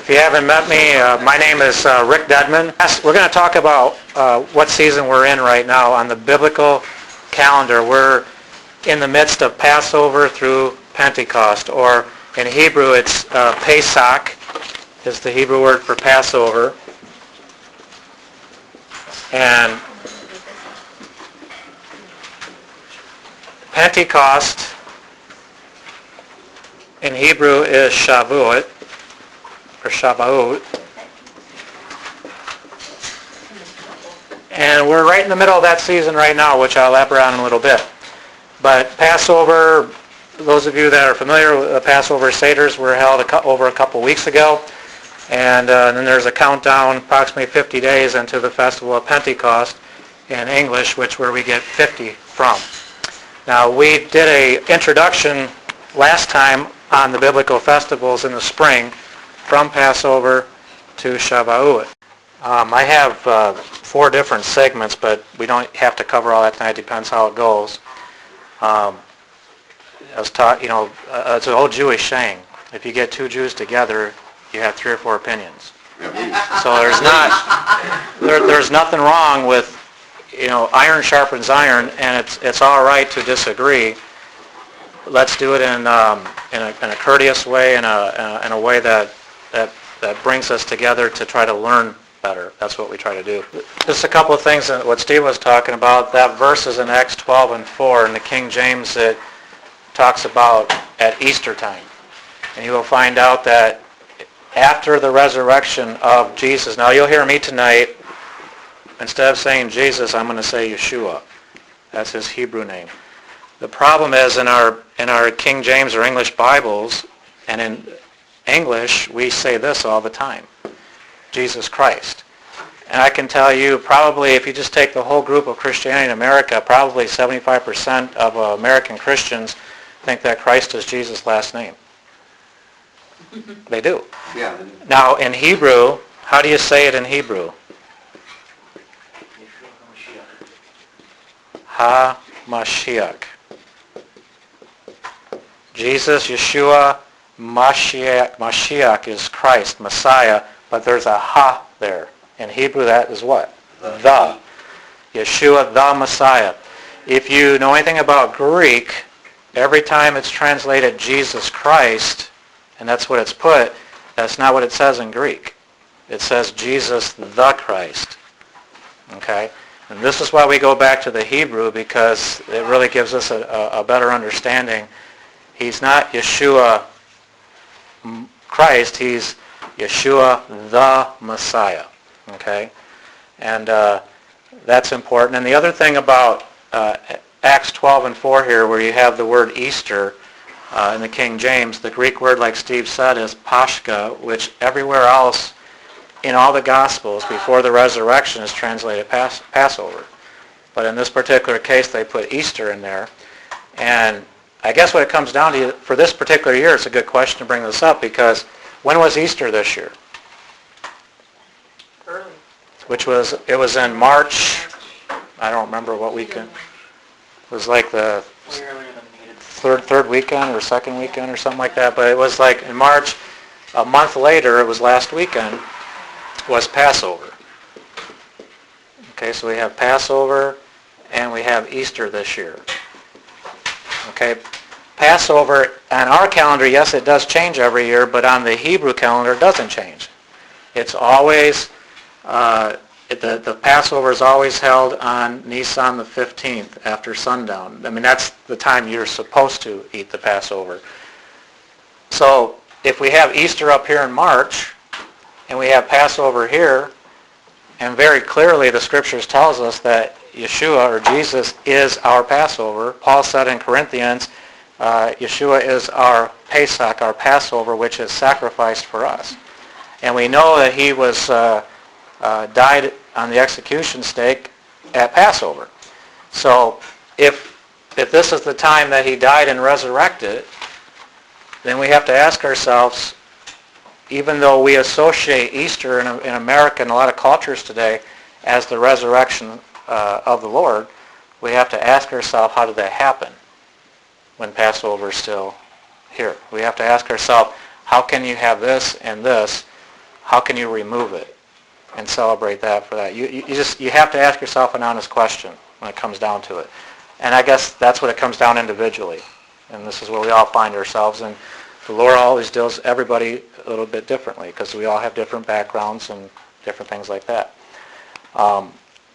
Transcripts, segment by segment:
If you haven't met me, my name is Rick Dedman. We're going to talk about what season we're in right now on the biblical calendar. We're in the midst of Passover through Pentecost, or in Hebrew it's Pesach is the Hebrew word for Passover. And Pentecost in Hebrew is Shavuot, or Shavuot. And we're right in the middle of that season right now, which I'll elaborate on in a little bit. But Passover, those of you that are familiar with the Passover Seders were held over a couple weeks ago. And then there's a countdown, approximately 50 days into the Festival of Pentecost in English, where we get 50 from. Now, we did an introduction last time on the biblical festivals in the spring, from Passover to Shavuot. I have 4 different segments, but we don't have to cover all that tonight. It depends how it goes. I was taught, it's an old Jewish saying: if you get 2 Jews together, you have 3 or 4 opinions. So there's nothing wrong with, iron sharpens iron, and it's all right to disagree. Let's do it in a courteous way, in a way that brings us together to try to learn better. That's what we try to do. Just a couple of things that what Steve was talking about. That verse is in Acts 12 and 4 in the King James. It talks about at Easter time, and you will find out that after the resurrection of Jesus. Now you'll hear me tonight. Instead of saying Jesus, I'm going to say Yeshua. That's his Hebrew name. The problem is in our King James or English Bibles, and in English, we say this all the time: Jesus Christ. And I can tell you, probably if you just take the whole group of Christianity in America, probably 75% of American Christians think that Christ is Jesus' last name. They do. Yeah. Now, in Hebrew, how do you say it in Hebrew? Ha-Mashiach. Jesus, Yeshua, Mashiach is Christ, Messiah, but there's a ha there. In Hebrew, that is what? The. Yeshua, the Messiah. If you know anything about Greek, every time it's translated Jesus Christ, and that's what it's put, that's not what it says in Greek. It says Jesus the Christ. Okay? And this is why we go back to the Hebrew, because it really gives us a better understanding. He's not Yeshua Christ, he's Yeshua the Messiah. Okay? And that's important. And the other thing about Acts 12 and 4 here, where you have the word Easter in the King James, the Greek word, like Steve said, is Pashka, which everywhere else in all the Gospels before the resurrection is translated Passover. But in this particular case, they put Easter in there. And I guess what it comes down to, for this particular year, it's a good question to bring this up, because when was Easter this year? Early. It was in March. I don't remember what weekend. It was like the third weekend or second weekend or something like that. But it was like in March. A month later, it was last weekend, was Passover. Okay, so we have Passover and we have Easter this year. Okay, Passover on our calendar, yes, it does change every year, but on the Hebrew calendar, it doesn't change. It's always, the Passover is always held on Nisan the 15th after sundown. I mean, that's the time you're supposed to eat the Passover. So if we have Easter up here in March, and we have Passover here, and very clearly the Scriptures tells us that Yeshua, or Jesus, is our Passover. Paul said in Corinthians, Yeshua is our Pesach, our Passover, which is sacrificed for us. And we know that he was died on the execution stake at Passover. So if this is the time that he died and resurrected, then we have to ask ourselves, even though we associate Easter in America and a lot of cultures today as the resurrection of the Lord, we have to ask ourselves, how did that happen when Passover is still here? We have to ask ourselves, how can you have this and this how can you remove it and celebrate that for that? You have to ask yourself an honest question when it comes down to it. And I guess that's what it comes down individually. And this is where we all find ourselves. And the Lord always deals everybody a little bit differently because we all have different backgrounds and different things like that.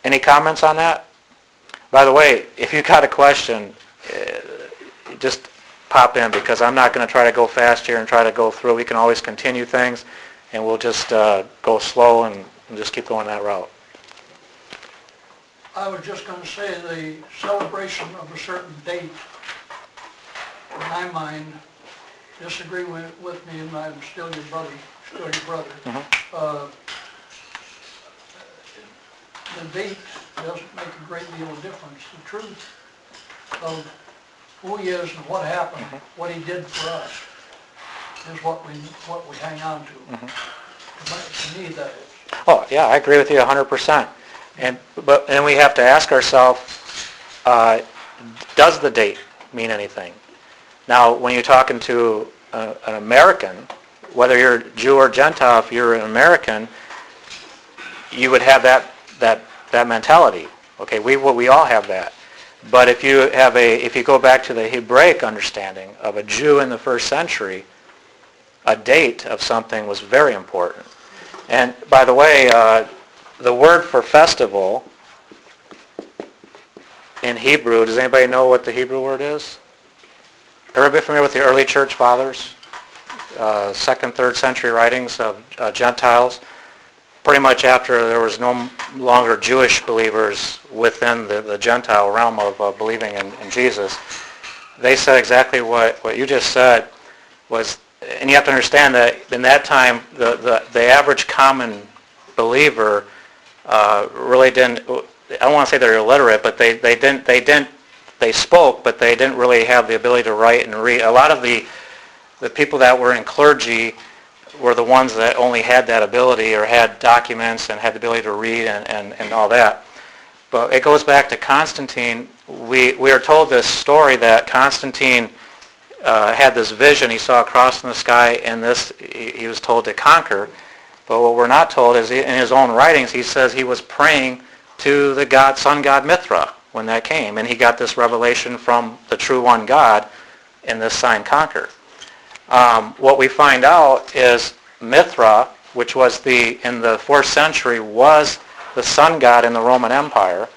Any comments on that? By the way, if you've got a question, just pop in because I'm not going to try to go fast here and try to go through. We can always continue things and we'll just go slow and just keep going that route. I was just going to say the celebration of a certain date, in my mind, disagree with me, and I'm still your brother. Mm-hmm. The date doesn't make a great deal of difference. The truth of who he is and what happened, mm-hmm. what he did for us, is what we hang on to. Mm-hmm. To me, that is. Oh, yeah, I agree with you 100%. And we have to ask ourselves, does the date mean anything? Now, when you're talking to an American, whether you're Jew or Gentile, if you're an American, you would have that mentality. Okay, we all have that. But if you go back to the Hebraic understanding of a Jew in the first century, a date of something was very important. And by the way, the word for festival in Hebrew, does anybody know what the Hebrew word is? Everybody familiar with the early church fathers? 2nd, 3rd century writings of Gentiles? Pretty much after there was no longer Jewish believers within the Gentile realm of believing in Jesus, they said exactly what you just said was, and you have to understand that in that time, the average common believer really didn't, I don't want to say they're illiterate, but they spoke, but they didn't really have the ability to write and read. A lot of the people that were in clergy were the ones that only had that ability or had documents and had the ability to read and all that. But it goes back to Constantine. We are told this story that Constantine had this vision. He saw a cross in the sky, and he was told to conquer. But what we're not told is in his own writings, he says he was praying to the sun god Mithra when that came. And he got this revelation from the true one God in this sign conquer. What we find out is Mithra, which was in the 4th century, was the sun god in the Roman Empire,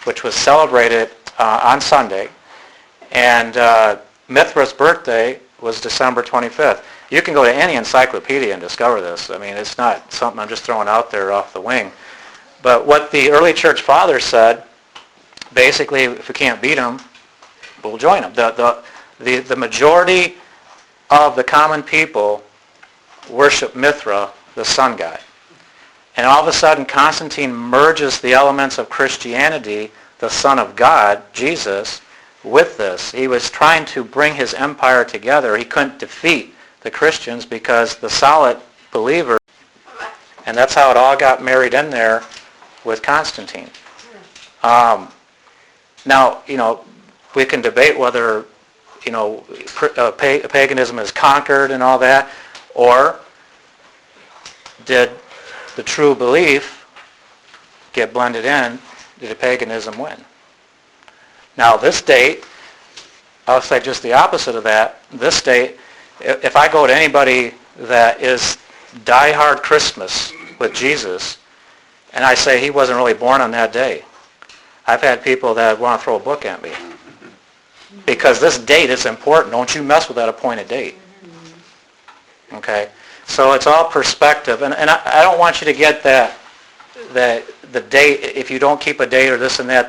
which was celebrated on Sunday. And Mithra's birthday was December 25th. You can go to any encyclopedia and discover this. I mean, it's not something I'm just throwing out there off the wing. But what the early church fathers said, basically, if we can't beat them, we'll join them. The majority of the common people worship Mithra, the sun god. And all of a sudden, Constantine merges the elements of Christianity, the Son of God, Jesus, with this. He was trying to bring his empire together. He couldn't defeat the Christians because the solid believer, and that's how it all got married in there with Constantine. Now, we can debate whether, paganism is conquered and all that, or did the true belief get blended in? Did the paganism win? Now, this date, I'll say just the opposite of that. This date, if I go to anybody that is diehard Christmas with Jesus, and I say he wasn't really born on that day, I've had people that want to throw a book at me. Because this date is important. Don't you mess with that appointed date. Okay? So it's all perspective. And I don't want you to get that the date, if you don't keep a date or this and that